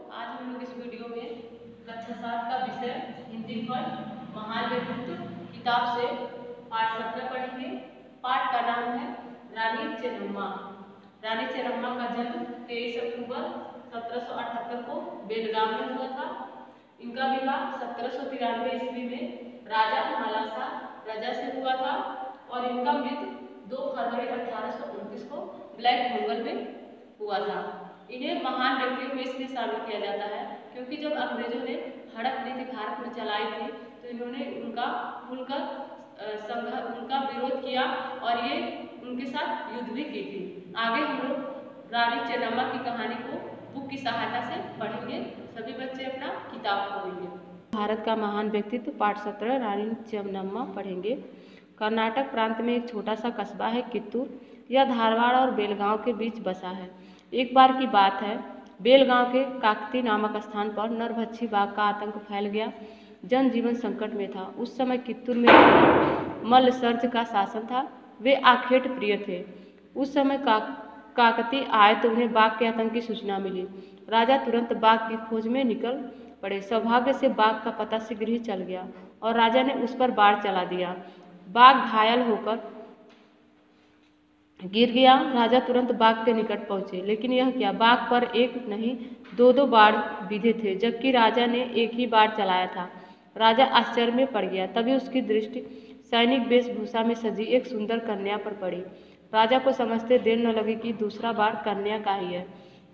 आज हम लोग इस वीडियो में कक्षा 7 का विषय हिंदी पर महान व्यक्तित्व किताब से पाठ 17 पढ़ेंगे। पाठ का नाम है रानी चेन्नम्मा। रानी चेन्नम्मा का जन्म 23 अक्टूबर 1778 को बेलगाम में हुआ था। इनका विवाह 1793 ईस्वी में राजा मालासा राजा से हुआ था और इनका मृत्यु 2 फरवरी 1829 को ब्लैक मंगल में हुआ था। इन्हें महान व्यक्तियों में इसलिए शामिल किया जाता है क्योंकि जब अंग्रेजों ने हड़प नीति भारत में चलाई थी तो इन्होंने उनका खुलकर उनका विरोध किया और ये उनके साथ युद्ध भी की थी। आगे हम लोग रानी चेन्नम्मा की कहानी को बुक की सहायता से पढ़ेंगे। सभी बच्चे अपना किताब खोलेंगे। भारत का महान व्यक्तित्व पाठ 17 रानी चेन्नम्मा पढ़ेंगे। कर्नाटक प्रांत में एक छोटा सा कस्बा है कित्तूर। यह धारवाड़ और बेलगांव के बीच बसा है। एक बार की बात है, बेलगांव के काकती नामक स्थान पर नरभक्षी बाघ का आतंक फैल गया। जनजीवन संकट में था। उस समय कित्तूर में मल्लसर्ज का शासन था। वे आखेट प्रिय थे। उस समय काकती आए तो उन्हें बाघ के आतंक की सूचना मिली। राजा तुरंत बाघ की खोज में निकल पड़े। सौभाग्य से बाघ का पता शीघ्र ही चल गया और राजा ने उस पर बाढ़ चला दिया। बाघ घायल होकर गिर गया। राजा तुरंत बाघ के निकट पहुंचे, लेकिन यह क्या, बाघ पर एक नहीं 2-2 बाढ़ बिधे थे, जबकि राजा ने एक ही बाढ़ चलाया था। राजा आश्चर्य में पड़ गया। तभी उसकी दृष्टि सैनिक वेशभूषा में सजी एक सुंदर कन्या पर पड़ी। राजा को समझते देर न लगी कि दूसरा बाढ़ कन्या का ही है।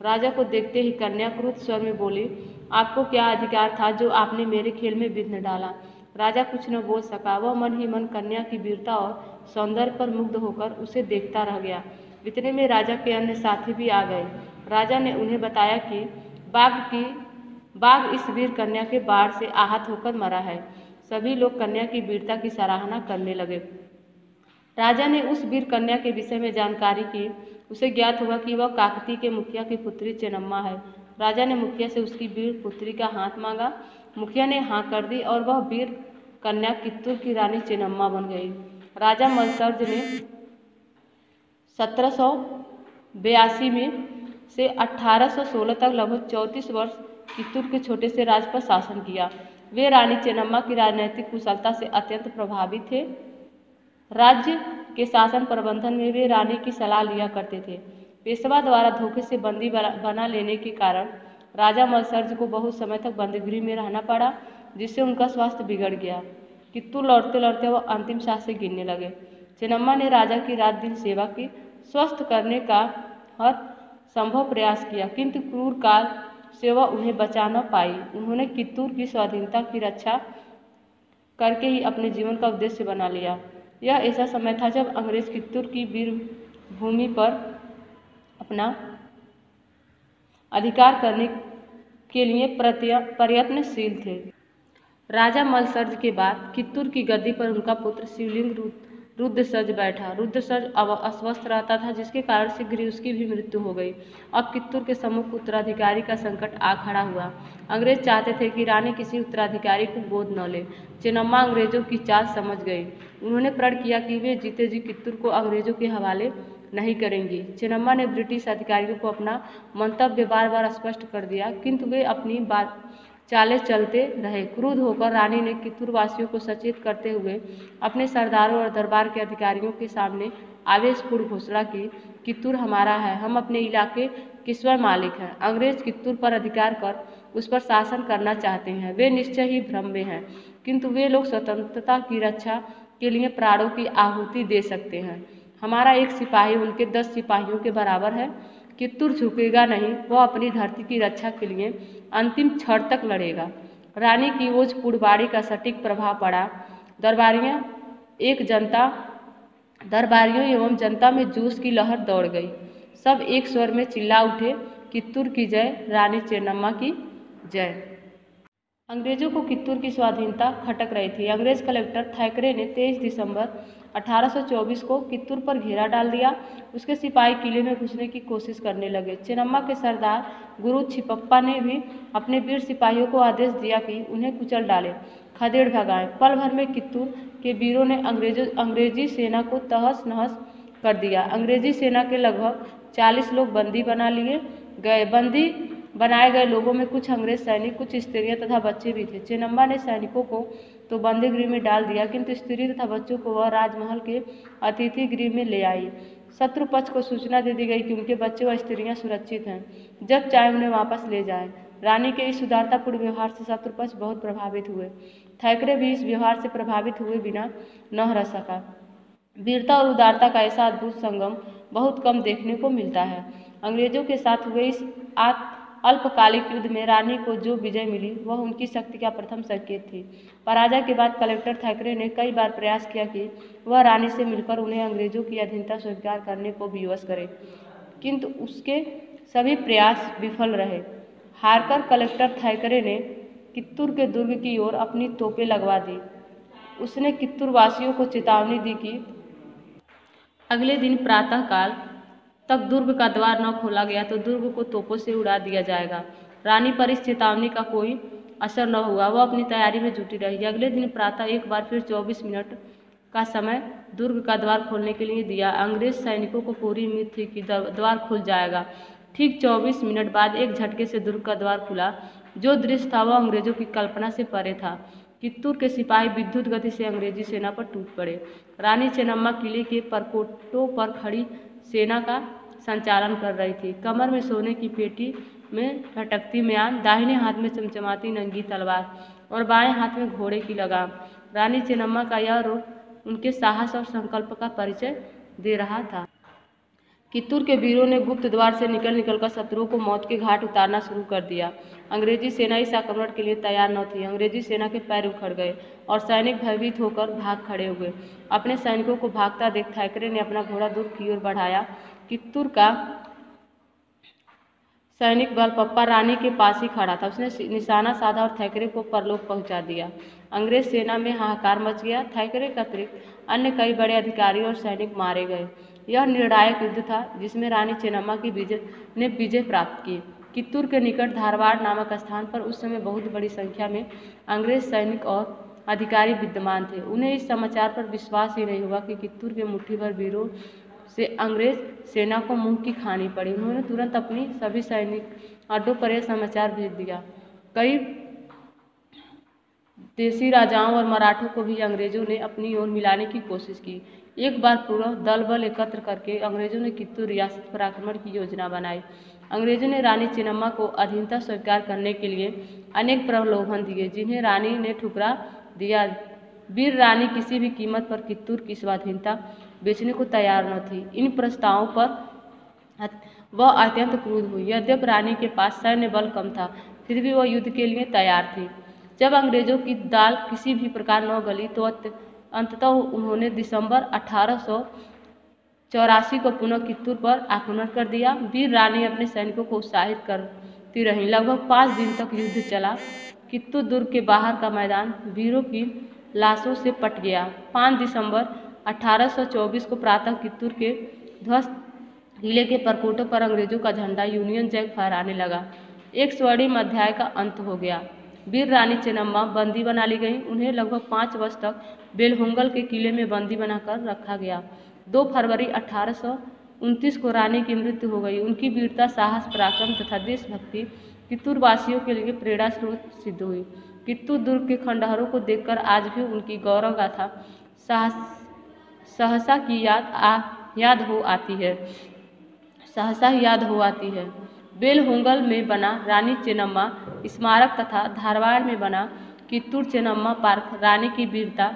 राजा को देखते ही कन्या क्रुद्ध स्वर में बोली, आपको क्या अधिकार था जो आपने मेरे खेल में विघ्न डाला। राजा कुछ न बोल सका। वह मन ही मन कन्या की वीरता और सौंदर्य पर मुग्ध होकर उसे देखता रह गया। इतने में राजा के अन्य साथी भी आ गए। राजा ने उन्हें बताया कि बाघ इस वीर कन्या के बाढ़ से आहत होकर मरा है। सभी लोग कन्या की वीरता की सराहना करने लगे। राजा ने उस वीर कन्या के विषय में जानकारी की। उसे ज्ञात हुआ कि वह काकती के मुखिया की पुत्री चेन्नम्मा है। राजा ने मुखिया से उसकी वीर पुत्री का हाथ मांगा। मुखिया ने हाँ कर दी और वह वीर कन्या कित्तूर की रानी चेन्नम्मा बन गई। राजा मल्लसर्ज ने 1782 में से 1816 तक लगभग 34 वर्ष कित्तूर के छोटे से राज्य पर शासन किया। वे रानी चेन्नम्मा की राजनीतिक कुशलता से अत्यंत प्रभावित थे। राज्य के शासन प्रबंधन में वे रानी की सलाह लिया करते थे। पेशवा द्वारा धोखे से बंदी बना लेने के कारण राजा मल्लसर्ज को बहुत समय तक बंदीगृह में रहना पड़ा, जिससे उनका स्वास्थ्य बिगड़ गया। कित्तूर लौटते लौटते वह अंतिम सांसें गिनने लगे। चेन्नम्मा ने राजा की रात दिन सेवा की, स्वस्थ करने का हर संभव प्रयास किया, किंतु क्रूर काल से वह उन्हें बचा न पाई। उन्होंने कित्तूर की स्वाधीनता की रक्षा करके ही अपने जीवन का उद्देश्य बना लिया। यह ऐसा समय था जब अंग्रेज कित्तूर की वीर भूमि पर अपना अधिकार करने के लिए प्रयत्नशील थे। राजा मल्लसर्ज के बाद कित्तूर की गद्दी पर उनका पुत्र शिवलिंग रुद्रसर्ज बैठा। रुद्रसर्ज अब अस्वस्थ रहता था, जिसके कारण शीघ्र ही उसकी भी मृत्यु हो गई। अब कित्तूर के सम्मुख उत्तराधिकारी का संकट आ खड़ा हुआ। अंग्रेज चाहते थे कि रानी किसी उत्तराधिकारी को गोद न ले। चेन्नम्मा अंग्रेजों की चाल समझ गई। उन्होंने प्रण किया कि वे जीते जी कित्तूर को अंग्रेजों के हवाले नहीं करेंगी। चेन्नम्मा ने ब्रिटिश अधिकारियों को अपना मंतव्य बार बार स्पष्ट कर दिया, किंतु वे अपनी बात चाले चलते रहे। क्रुद्ध होकर रानी ने कित्तूर वासियों को सचेत करते हुए अपने सरदारों और दरबार के अधिकारियों के सामने आवेशपूर्ण घोषणा की, कित्तूर हमारा है, हम अपने इलाके के स्वयं मालिक हैं। अंग्रेज कित्तूर पर अधिकार कर उस पर शासन करना चाहते हैं। वे निश्चय ही भ्रम में हैं, किंतु वे लोग स्वतंत्रता की रक्षा के लिए प्राणों की आहुति दे सकते हैं। हमारा एक सिपाही उनके 10 सिपाहियों के बराबर है। कित्तूर झुकेगा नहीं, वह अपनी धरती की रक्षा के लिए अंतिम क्षण तक लड़ेगा। रानी की ओज कुड़बाड़ी का सटीक प्रभाव पड़ा। दरबारियों एवं जनता में जोश की लहर दौड़ गई। सब एक स्वर में चिल्ला उठे, कित्तूर की जय, रानी चेन्नम्मा की जय। अंग्रेजों को कित्तूर की स्वाधीनता खटक रही थी। अंग्रेज कलेक्टर थैकरे ने 23 दिसंबर 1824 को कित्तूर पर घेरा डाल दिया। उसके सिपाही किले में घुसने की कोशिश करने लगे। चेन्नम्मा के सरदार गुरु छिपप्पा ने भी अपने वीर सिपाहियों को आदेश दिया कि उन्हें कुचल डाले, खदेड़ भगाएं। पल भर में कित्तूर के वीरों ने अंग्रेजी सेना को तहस नहस कर दिया। अंग्रेजी सेना के लगभग 40 लोग बंदी बना लिए गए। बंदी बनाए गए लोगों में कुछ अंग्रेज सैनिक, कुछ स्त्रियां तथा बच्चे भी थे। चेन्नम्मा ने सैनिकों को तो बंदी गृह में डाल दिया, किंतु स्त्री तथा बच्चों को वह राजमहल के अतिथि गृह में ले आई। शत्रु पक्ष को सूचना दे दी गई कि उनके बच्चे व स्त्रियां सुरक्षित हैं, जब चाहे उन्हें वापस ले जाएं। रानी के इस उदारतापूर्ण व्यवहार से शत्रु पक्ष बहुत प्रभावित हुए। थैकरे भी इस व्यवहार से प्रभावित हुए बिना न रह सका। वीरता और उदारता का ऐसा अद्भुत संगम बहुत कम देखने को मिलता है। अंग्रेजों के साथ हुए इस अल्पकालिक युद्ध में रानी को जो विजय मिली वह उनकी शक्ति का प्रथम संकेत थी। पराजय के बाद कलेक्टर थैकरे ने कई बार प्रयास किया कि वह रानी से मिलकर उन्हें अंग्रेजों की अधीनता स्वीकार करने को विवश करे, किंतु उसके सभी प्रयास विफल रहे। हारकर कलेक्टर थैकरे ने कित्तूर के दुर्ग की ओर अपनी तोपें लगवा दी। उसने कित्तूर वासियों को चेतावनी दी कि अगले दिन प्रातःकाल तक दुर्ग का द्वार न खोला गया तो दुर्ग को तोपों से उड़ा दिया जाएगा। रानी पर इस चेतावनी का कोई असर न हुआ, वह अपनी तैयारी में जुटी रही। अगले दिन प्रातः एक बार फिर 24 मिनट का समय दुर्ग का द्वार खोलने के लिए दिया। अंग्रेज सैनिकों को पूरी उम्मीद थी कि द्वार खुल जाएगा। ठीक 24 मिनट बाद एक झटके से दुर्ग का द्वार खुला। जो दृश्य था वह अंग्रेजों की कल्पना से परे था। कित्तूर के सिपाही विद्युत गति से अंग्रेजी सेना पर टूट पड़े। रानी चेन्नम्मा किले के परकोटों पर खड़ी सेना का संचालन कर रही थी। कमर में सोने की पेटी में लटकती म्यान, दाहिने हाथ में चमचमाती नंगी तलवार और बाएं हाथ में घोड़े की लगाम। रानी चेन्नम्मा का यह रूप उनके साहस और संकल्प का परिचय दे रहा था। कित्तूर के वीरों ने गुप्त द्वार से निकल कर शत्रुओं को मौत के घाट उतारना शुरू कर दिया। अंग्रेजी सेना इस आक्रमण के लिए तैयार न थी। अंग्रेजी सेना के पैर उखड़ गए और सैनिक भयभीत होकर भाग खड़े हुए। अपने सैनिकों को भागता देख थैकरे ने अपना घोड़ा दुर्ग की ओर बढ़ाया। कित्तूर का सैनिक बल पप्पा रानी के पास ही खड़ा था। उसने निशाना साधा और थैकरे को परलोक पहुंचा दिया। अंग्रेज सेना में हाहाकार मच गया। थैकरे के अतिरिक्त अन्य कई बड़े अधिकारी और सैनिक मारे गए। यह निर्णायक युद्ध था जिसमें रानी चेन्नम्मा की विजय प्राप्त की। कित्तूर के निकट धारवाड़ नामक स्थान पर उस समय बहुत बड़ी संख्या में अंग्रेज सैनिक और अधिकारी विद्यमान थे। उन्हें इस समाचार पर विश्वास ही नहीं हुआ कि कित्तूर के मुट्ठी भर वीरों से अंग्रेज सेना को मुंह की खानी पड़ी। उन्होंने तुरंत अपनी सभी सैनिक अड्डों पर यह समाचार भेज दिया। कई देसी राजाओं और मराठों को भी अंग्रेजों ने अपनी ओर मिलाने की कोशिश की। एक बार पूरा दल बल एकत्र करके अंग्रेजों ने कित्तूर रियासत पर आक्रमण की योजना बनाई। अंग्रेजों ने रानी चेन्नम्मा को अधीनता स्वीकार करने के लिए अनेक प्रलोभन दिए, जिन्हें रानी ने ठुकरा दिया। वीर रानी किसी भी कीमत पर कित्तूर की स्वाधीनता बेचने को तैयार न थी। इन प्रस्तावों पर वह अत्यंत क्रुद्ध हुई। यद्यपि रानी के पास सैन्य बल कम था, फिर भी वह युद्ध के लिए तैयार थी। जब अंग्रेजों की दाल किसी भी प्रकार न गली तो अंततः उन्होंने दिसंबर 1884 को पुनः कित्तूर पर आक्रमण कर दिया। वीर रानी अपने सैनिकों को उत्साहित करती रही। लगभग 5 दिन तक युद्ध चला। कित्तूर दुर्ग के बाहर का मैदान वीरों की लाशों से पट गया। 5 दिसंबर 1824 को प्रातः कित्तूर के ध्वस्त किले के परकोटों पर अंग्रेजों का झंडा यूनियन जैक फहराने लगा। एक स्वर्णिम अध्याय का अंत हो गया। वीर रानी चेन्नम्मा बंदी बना ली गई। उन्हें लगभग 5 वर्ष तक बेलहोंगल के किले में बंदी बनाकर रखा गया। 2 फरवरी 1829 को रानी की मृत्यु हो गई। उनकी वीरता, साहस, पराक्रम तथा देशभक्ति कित्तूर वासियों के लिए प्रेरणा स्रोत सिद्ध हुई। कित्तूर दुर्ग के खंडहरों को देखकर आज भी उनकी गौरव गाथा सहसा की याद हो आती है। बेलहोंगल में बना रानी चेन्नम्मा स्मारक तथा धारवाड़ में बना कित्तूर चेन्नम्मा पार्क रानी की वीरता,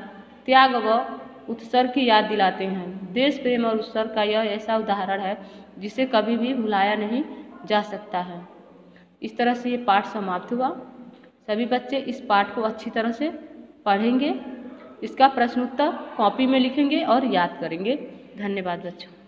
त्याग व उत्सर्ग की याद दिलाते हैं। देश प्रेम और उत्सर्ग का यह ऐसा उदाहरण है जिसे कभी भी भुलाया नहीं जा सकता है। इस तरह से ये पाठ समाप्त हुआ। सभी बच्चे इस पाठ को अच्छी तरह से पढ़ेंगे, इसका प्रश्नोत्तर कॉपी में लिखेंगे और याद करेंगे। धन्यवाद बच्चों।